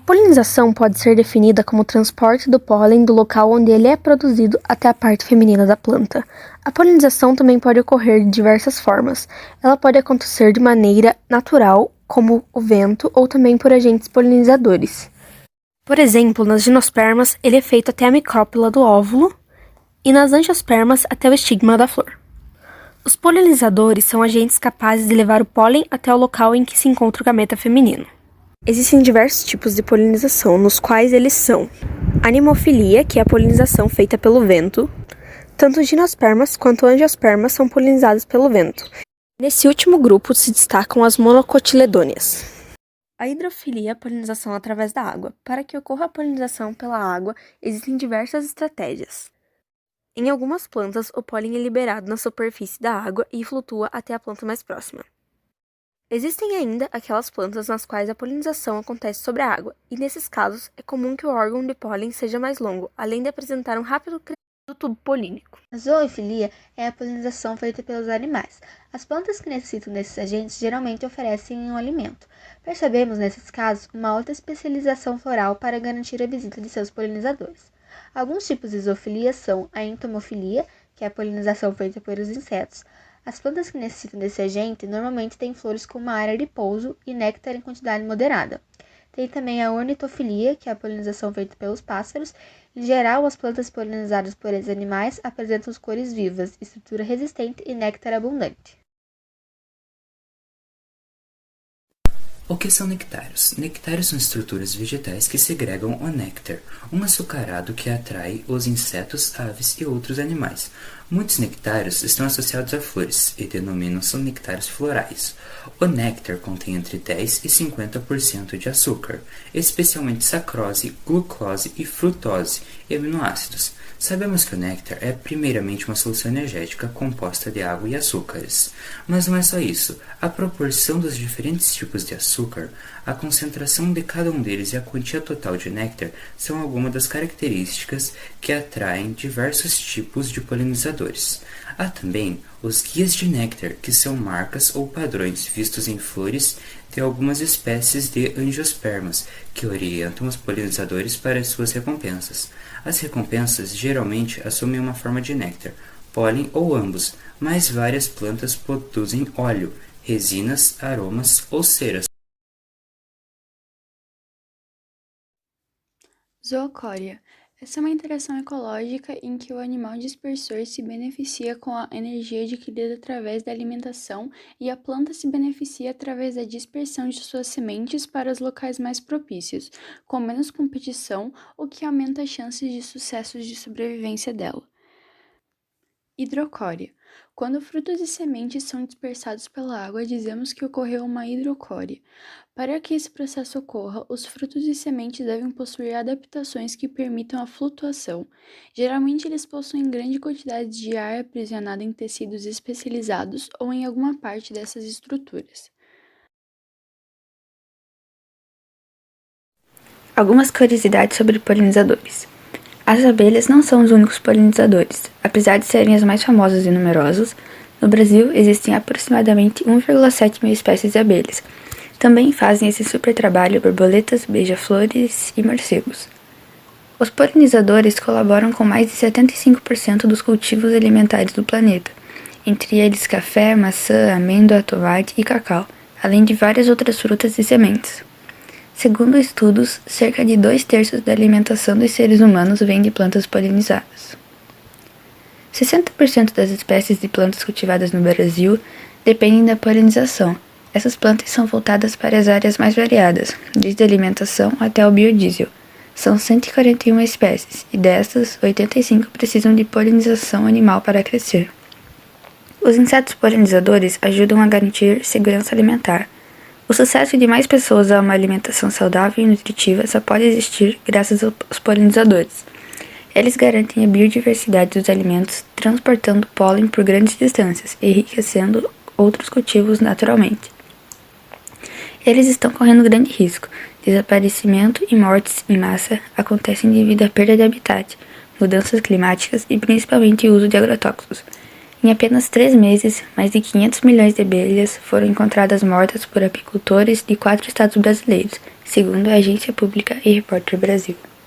A polinização pode ser definida como o transporte do pólen do local onde ele é produzido até a parte feminina da planta. A polinização também pode ocorrer de diversas formas. Ela pode acontecer de maneira natural, como o vento, ou também por agentes polinizadores. Por exemplo, nas gimnospermas, ele é feito até a micrópila do óvulo e nas angiospermas até o estigma da flor. Os polinizadores são agentes capazes de levar o pólen até o local em que se encontra o gameta feminino. Existem diversos tipos de polinização, nos quais eles são animofilia, que é a polinização feita pelo vento. Tanto gimnospermas quanto angiospermas são polinizadas pelo vento. Nesse último grupo se destacam as monocotiledôneas. A hidrofilia é a polinização através da água. Para que ocorra a polinização pela água, existem diversas estratégias. Em algumas plantas, o pólen é liberado na superfície da água e flutua até a planta mais próxima. Existem ainda aquelas plantas nas quais a polinização acontece sobre a água, e nesses casos é comum que o órgão de pólen seja mais longo, além de apresentar um rápido crescimento do tubo polínico. A zoofilia é a polinização feita pelos animais. As plantas que necessitam desses agentes geralmente oferecem um alimento. Percebemos, nesses casos, uma alta especialização floral para garantir a visita de seus polinizadores. Alguns tipos de zoofilia são a entomofilia, que é a polinização feita pelos insetos. As plantas que necessitam desse agente normalmente têm flores com uma área de pouso e néctar em quantidade moderada. Tem também a ornitofilia, que é a polinização feita pelos pássaros. Em geral, as plantas polinizadas por esses animais apresentam cores vivas, estrutura resistente e néctar abundante. O que são nectários? Nectários são estruturas vegetais que segregam o néctar, um açucarado que atrai os insetos, aves e outros animais. Muitos nectários estão associados a flores e denominam-se nectários florais. O néctar contém entre 10 e 50% de açúcar, especialmente sacrose, glucose e frutose e aminoácidos. Sabemos que o néctar é primeiramente uma solução energética composta de água e açúcares. Mas não é só isso. A proporção dos diferentes tipos de açúcar, a concentração de cada um deles e a quantia total de néctar são algumas das características que atraem diversos tipos de polinizadores. Há também os guias de néctar, que são marcas ou padrões vistos em flores de algumas espécies de angiospermas, que orientam os polinizadores para suas recompensas. As recompensas geralmente assumem uma forma de néctar, pólen ou ambos, mas várias plantas produzem óleo, resinas, aromas ou ceras. Zoocória. Essa é uma interação ecológica em que o animal dispersor se beneficia com a energia adquirida através da alimentação e a planta se beneficia através da dispersão de suas sementes para os locais mais propícios, com menos competição, o que aumenta as chances de sucessos de sobrevivência dela. Hidrocória. Quando frutos e sementes são dispersados pela água, dizemos que ocorreu uma hidrocória. Para que esse processo ocorra, os frutos e sementes devem possuir adaptações que permitam a flutuação. Geralmente, eles possuem grande quantidade de ar aprisionado em tecidos especializados ou em alguma parte dessas estruturas. Algumas curiosidades sobre polinizadores. As abelhas não são os únicos polinizadores. Apesar de serem as mais famosas e numerosas, no Brasil existem aproximadamente 1,7 mil espécies de abelhas. Também fazem esse super trabalho borboletas, beija-flores e morcegos. Os polinizadores colaboram com mais de 75% dos cultivos alimentares do planeta, entre eles café, maçã, amêndoa, tomate e cacau, além de várias outras frutas e sementes. Segundo estudos, cerca de 2/3 da alimentação dos seres humanos vem de plantas polinizadas. 60% das espécies de plantas cultivadas no Brasil dependem da polinização. Essas plantas são voltadas para as áreas mais variadas, desde a alimentação até o biodiesel. São 141 espécies, e destas, 85 precisam de polinização animal para crescer. Os insetos polinizadores ajudam a garantir segurança alimentar. O sucesso de mais pessoas a uma alimentação saudável e nutritiva só pode existir graças aos polinizadores. Eles garantem a biodiversidade dos alimentos, transportando pólen por grandes distâncias, enriquecendo outros cultivos naturalmente. Eles estão correndo grande risco. Desaparecimento e mortes em massa acontecem devido à perda de habitat, mudanças climáticas e principalmente o uso de agrotóxicos. Em apenas 3 meses, mais de 500 milhões de abelhas foram encontradas mortas por apicultores de 4 estados brasileiros, segundo a Agência Pública e Repórter Brasil.